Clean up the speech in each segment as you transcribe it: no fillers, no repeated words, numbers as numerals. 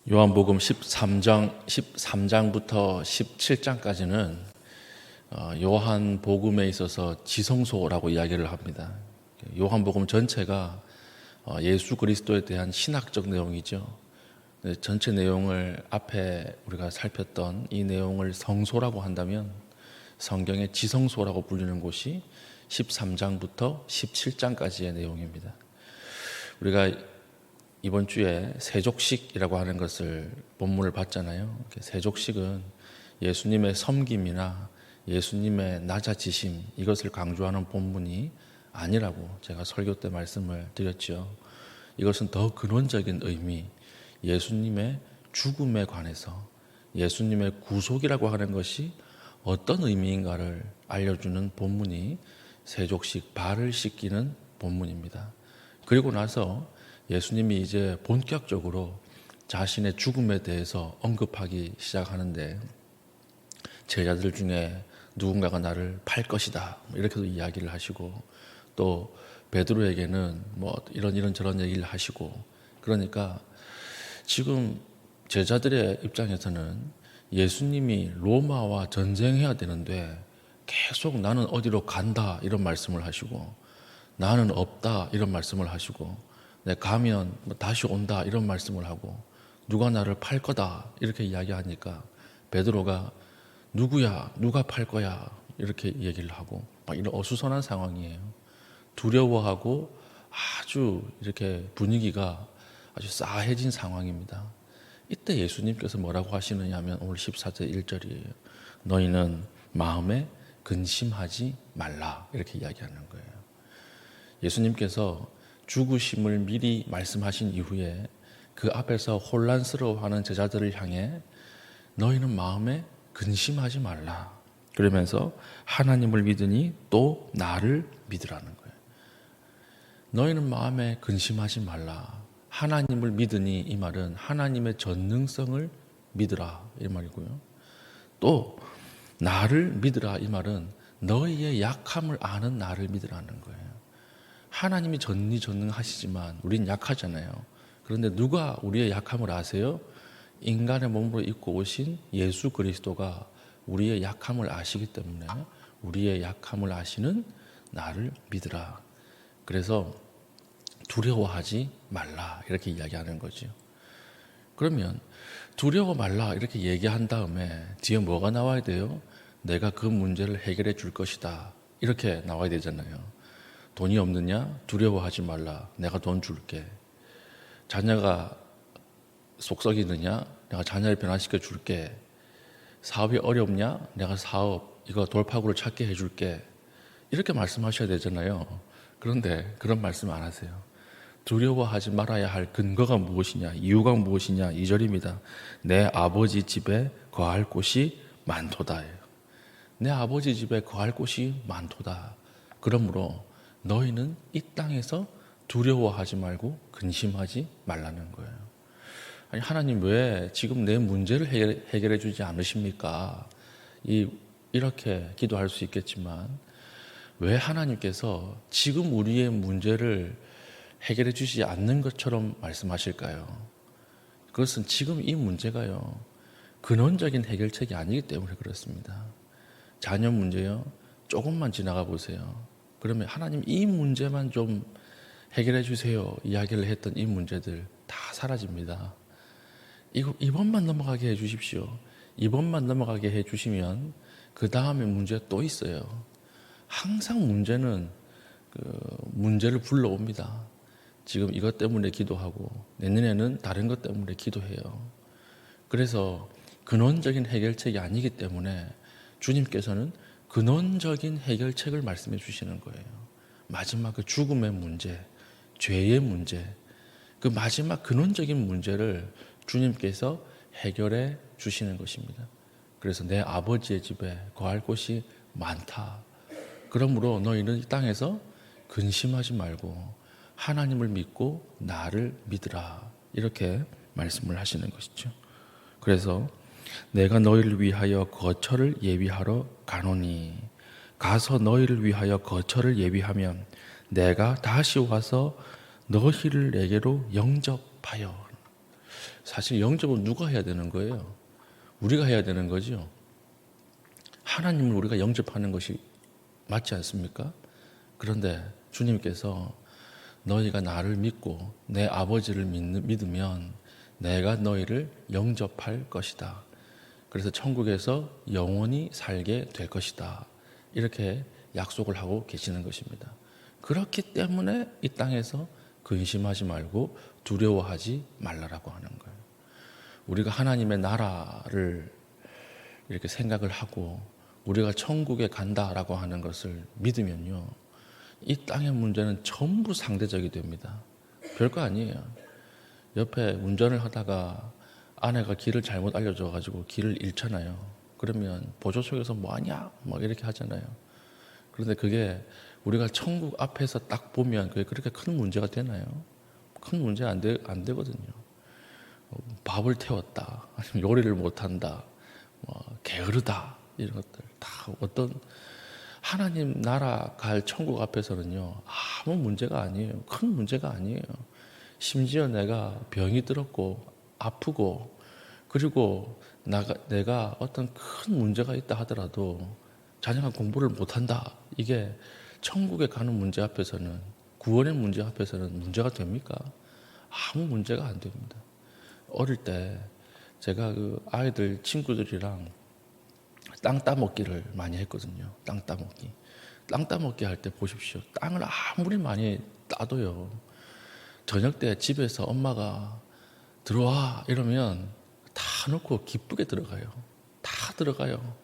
요한복음 13장부터 17장까지는 요한복음에 있어서 지성소라고 이야기를 합니다. 요한복음 전체가 예수 그리스도에 대한 신학적 내용이죠. 전체 내용을 앞에 우리가 살폈던 이 내용을 성소라고 한다면 성경의 지성소라고 불리는 곳이 13장부터 17장까지의 내용입니다. 우리가 이번 주에 세족식이라고 하는 것을 본문을 봤잖아요. 세족식은 예수님의 섬김이나 예수님의 낮아지심 이것을 강조하는 본문이 아니라고 제가 설교 때 말씀을 드렸죠. 이것은 더 근원적인 의미, 예수님의 죽음에 관해서 예수님의 구속이라고 하는 것이 어떤 의미인가를 알려주는 본문이 세족식, 발을 씻기는 본문입니다. 그리고 나서 예수님이 이제 본격적으로 자신의 죽음에 대해서 언급하기 시작하는데 제자들 중에 누군가가 나를 팔 것이다 이렇게도 이야기를 하시고 또 베드로에게는 뭐 이런 저런 얘기를 하시고 그러니까 지금 제자들의 입장에서는 예수님이 로마와 전쟁해야 되는데 계속 나는 어디로 간다 이런 말씀을 하시고 나는 없다 이런 말씀을 하시고 내 가면 다시 온다 이런 말씀을 하고 누가 나를 팔 거다 이렇게 이야기하니까 베드로가 누구야 누가 팔 거야 이렇게 얘기를 하고 막 이런 어수선한 상황이에요. 두려워하고 아주 이렇게 분위기가 아주 싸해진 상황입니다. 이때 예수님께서 뭐라고 하시느냐 하면 오늘 14절 1절이에요. 너희는 마음에 근심하지 말라 이렇게 이야기하는 거예요. 예수님께서 죽으심을 미리 말씀하신 이후에 그 앞에서 혼란스러워하는 제자들을 향해 너희는 마음에 근심하지 말라 그러면서 하나님을 믿으니 또 나를 믿으라는 거예요. 너희는 마음에 근심하지 말라. 하나님을 믿으니 이 말은 하나님의 전능성을 믿으라 이 말이고요. 또 나를 믿으라 이 말은 너희의 약함을 아는 나를 믿으라는 거예요. 하나님이 전능하시지만 우린 약하잖아요. 그런데 누가 우리의 약함을 아세요? 인간의 몸으로 입고 오신 예수 그리스도가 우리의 약함을 아시기 때문에 우리의 약함을 아시는 나를 믿으라. 그래서 두려워하지 말라 이렇게 이야기하는 거죠. 그러면 두려워 말라 이렇게 얘기한 다음에 뒤에 뭐가 나와야 돼요? 내가 그 문제를 해결해 줄 것이다 이렇게 나와야 되잖아요. 돈이 없느냐? 두려워하지 말라. 내가 돈 줄게. 자녀가 속 썩이느냐? 내가 자녀를 변화시켜 줄게. 사업이 어렵냐? 내가 사업 이거 돌파구를 찾게 해줄게. 이렇게 말씀하셔야 되잖아요. 그런데 그런 말씀 안 하세요. 두려워하지 말아야 할 근거가 무엇이냐? 이유가 무엇이냐? 2절입니다. 내 아버지 집에 거할 곳이 많도다예요. 내 아버지 집에 거할 곳이 많도다. 그러므로 너희는 이 땅에서 두려워하지 말고 근심하지 말라는 거예요. 아니 하나님 왜 지금 내 문제를 해결해 주지 않으십니까? 이렇게 기도할 수 있겠지만 왜 하나님께서 지금 우리의 문제를 해결해 주지 않는 것처럼 말씀하실까요? 그것은 지금 이 문제가요 근원적인 해결책이 아니기 때문에 그렇습니다. 자녀 문제요 조금만 지나가 보세요. 그러면 하나님 이 문제만 좀 해결해 주세요 이야기를 했던 이 문제들 다 사라집니다. 이번만 넘어가게 해 주십시오. 이번만 넘어가게 해 주시면 그 다음에 문제 또 있어요. 항상 문제는 문제를 불러옵니다. 지금 이것 때문에 기도하고 내년에는 다른 것 때문에 기도해요. 그래서 근원적인 해결책이 아니기 때문에 주님께서는 근원적인 해결책을 말씀해 주시는 거예요. 마지막 그 죽음의 문제, 죄의 문제, 그 마지막 근원적인 문제를 주님께서 해결해 주시는 것입니다. 그래서 내 아버지의 집에 거할 곳이 많다. 그러므로 너희는 이 땅에서 근심하지 말고 하나님을 믿고 나를 믿으라. 이렇게 말씀을 하시는 것이죠. 그래서 내가 너희를 위하여 거처를 예비하러 가노니 가서 너희를 위하여 거처를 예비하면 내가 다시 와서 너희를 내게로 영접하여 사실 영접은 누가 해야 되는 거예요? 우리가 해야 되는 거죠. 하나님을 우리가 영접하는 것이 맞지 않습니까? 그런데 주님께서 너희가 나를 믿고 내 아버지를 믿으면 내가 너희를 영접할 것이다. 그래서 천국에서 영원히 살게 될 것이다. 이렇게 약속을 하고 계시는 것입니다. 그렇기 때문에 이 땅에서 근심하지 말고 두려워하지 말라라고 하는 거예요. 우리가 하나님의 나라를 이렇게 생각을 하고 우리가 천국에 간다라고 하는 것을 믿으면요, 이 땅의 문제는 전부 상대적이 됩니다. 별거 아니에요. 옆에 운전을 하다가 아내가 길을 잘못 알려줘가지고 길을 잃잖아요. 그러면 보조석에서 뭐하냐? 막 이렇게 하잖아요. 그런데 그게 우리가 천국 앞에서 딱 보면 그게 그렇게 큰 문제가 되나요? 큰 문제 안 되거든요. 밥을 태웠다, 아니면 요리를 못한다, 게으르다, 이런 것들 다 어떤 하나님 나라 갈 천국 앞에서는요, 아무 문제가 아니에요. 큰 문제가 아니에요. 심지어 내가 병이 들었고 아프고 그리고 내가 어떤 큰 문제가 있다 하더라도 자녀가 공부를 못한다, 이게 천국에 가는 문제 앞에서는, 구원의 문제 앞에서는 문제가 됩니까? 아무 문제가 안 됩니다. 어릴 때 제가 그 아이들 친구들이랑 땅 따먹기를 많이 했거든요. 땅 따먹기. 땅 따먹기 할 때 보십시오. 땅을 아무리 많이 따도요, 저녁 때 집에서 엄마가 들어와 이러면 다 넣고 기쁘게 들어가요. 다 들어가요.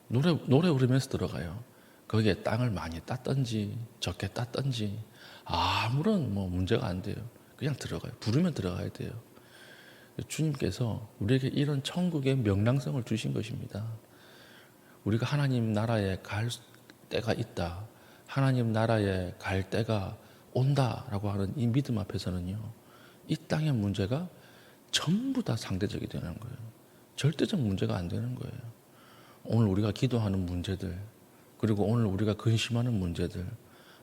노래 부르면서 들어가요. 거기에 땅을 많이 땄든지 적게 땄든지 아무런 문제가 안 돼요. 그냥 들어가요. 부르면 들어가야 돼요. 주님께서 우리에게 이런 천국의 명랑성을 주신 것입니다. 우리가 하나님 나라에 갈 때가 있다, 하나님 나라에 갈 때가 온다라고 하는 이 믿음 앞에서는요, 이 땅의 문제가 전부 다 상대적이 되는 거예요. 절대적 문제가 안 되는 거예요. 오늘 우리가 기도하는 문제들, 그리고 오늘 우리가 근심하는 문제들,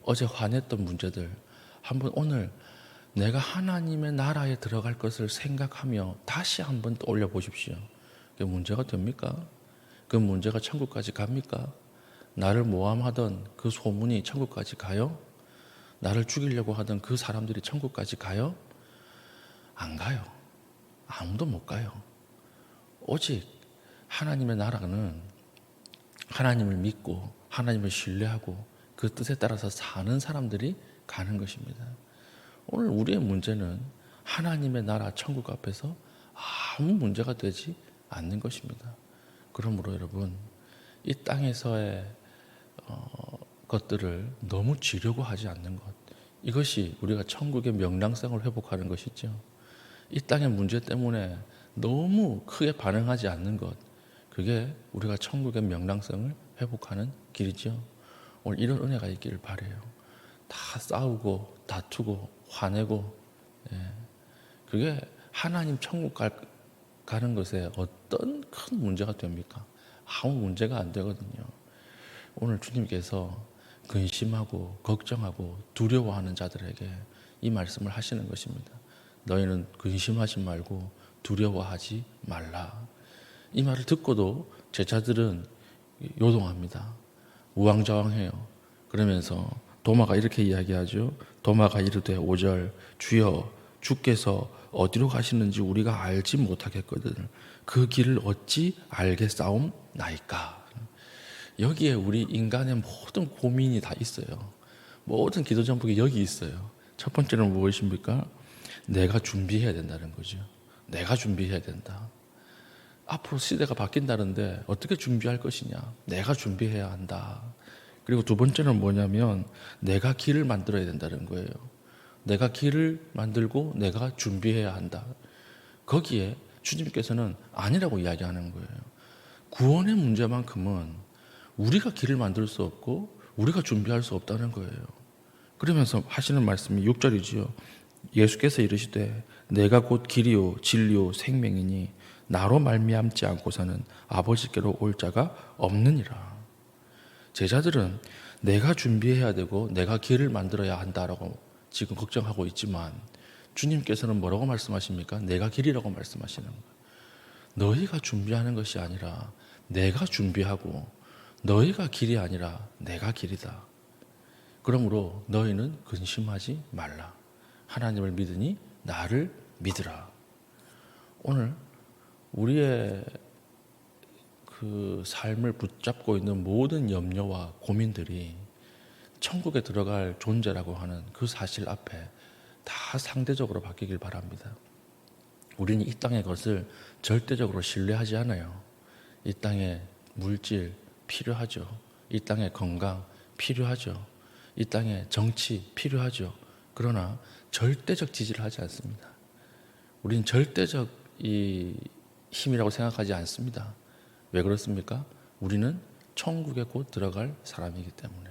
어제 화냈던 문제들, 한번 오늘 내가 하나님의 나라에 들어갈 것을 생각하며 다시 한번 떠올려 보십시오. 그게 문제가 됩니까? 그 문제가 천국까지 갑니까? 나를 모함하던 그 소문이 천국까지 가요? 나를 죽이려고 하던 그 사람들이 천국까지 가요? 안 가요. 아무도 못 가요. 오직 하나님의 나라는 하나님을 믿고 하나님을 신뢰하고 그 뜻에 따라서 사는 사람들이 가는 것입니다. 오늘 우리의 문제는 하나님의 나라 천국 앞에서 아무 문제가 되지 않는 것입니다. 그러므로 여러분, 이 땅에서의 것들을 너무 지려고 하지 않는 것, 이것이 우리가 천국의 명랑성을 회복하는 것이죠. 이 땅의 문제 때문에 너무 크게 반응하지 않는 것, 그게 우리가 천국의 명랑성을 회복하는 길이죠. 오늘 이런 은혜가 있기를 바라요. 다 싸우고 다투고 화내고, 그게 하나님 천국 가는 것에 어떤 큰 문제가 됩니까? 아무 문제가 안 되거든요. 오늘 주님께서 근심하고 걱정하고 두려워하는 자들에게 이 말씀을 하시는 것입니다. 너희는 근심하지 말고 두려워하지 말라. 이 말을 듣고도 제자들은 요동합니다. 우왕좌왕해요. 그러면서 도마가 이렇게 이야기하죠. 도마가 이르되 5절, 주여 주께서 어디로 가시는지 우리가 알지 못하겠거든 그 길을 어찌 알겠사옵나이까. 여기에 우리 인간의 모든 고민이 다 있어요. 모든 기도 전복이 여기 있어요. 첫 번째는 무엇입니까? 내가 준비해야 된다는 거죠. 내가 준비해야 된다. 앞으로 시대가 바뀐다는데 어떻게 준비할 것이냐? 내가 준비해야 한다. 그리고 두 번째는 뭐냐면 내가 길을 만들어야 된다는 거예요. 내가 길을 만들고 내가 준비해야 한다. 거기에 주님께서는 아니라고 이야기하는 거예요. 구원의 문제만큼은 우리가 길을 만들 수 없고 우리가 준비할 수 없다는 거예요. 그러면서 하시는 말씀이 6절이지요. 예수께서 이르시되 내가 곧 길이요 진리요 생명이니 나로 말미암지 않고서는 아버지께로 올 자가 없느니라. 제자들은 내가 준비해야 되고 내가 길을 만들어야 한다라고 지금 걱정하고 있지만 주님께서는 뭐라고 말씀하십니까? 내가 길이라고 말씀하시는 거예요. 너희가 준비하는 것이 아니라 내가 준비하고 너희가 길이 아니라 내가 길이다. 그러므로 너희는 근심하지 말라. 하나님을 믿으니 나를 믿으라. 오늘 우리의 그 삶을 붙잡고 있는 모든 염려와 고민들이 천국에 들어갈 존재라고 하는 그 사실 앞에 다 상대적으로 바뀌길 바랍니다. 우리는 이 땅의 것을 절대적으로 신뢰하지 않아요. 이 땅의 물질 필요하죠. 이 땅의 건강 필요하죠. 이 땅의 정치 필요하죠. 그러나 절대적 지지를 하지 않습니다. 우리는 절대적 이 힘이라고 생각하지 않습니다. 왜 그렇습니까? 우리는 천국에 곧 들어갈 사람이기 때문에,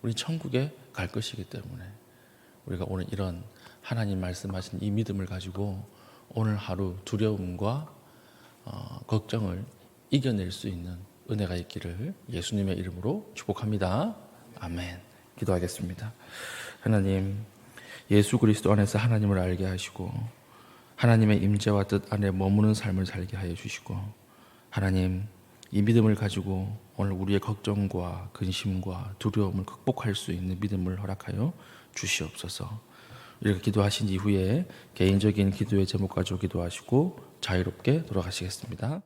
우리 천국에 갈 것이기 때문에 우리가 오늘 이런 하나님 말씀하신 이 믿음을 가지고 오늘 하루 두려움과 걱정을 이겨낼 수 있는 은혜가 있기를 예수님의 이름으로 축복합니다. 아멘. 기도하겠습니다. 하나님, 예수 그리스도 안에서 하나님을 알게 하시고 하나님의 임재와 뜻 안에 머무는 삶을 살게 하여 주시고, 하나님, 이 믿음을 가지고 오늘 우리의 걱정과 근심과 두려움을 극복할 수 있는 믿음을 허락하여 주시옵소서. 이렇게 기도하신 이후에 개인적인 기도의 제목 가지고 기도하시고 자유롭게 돌아가시겠습니다.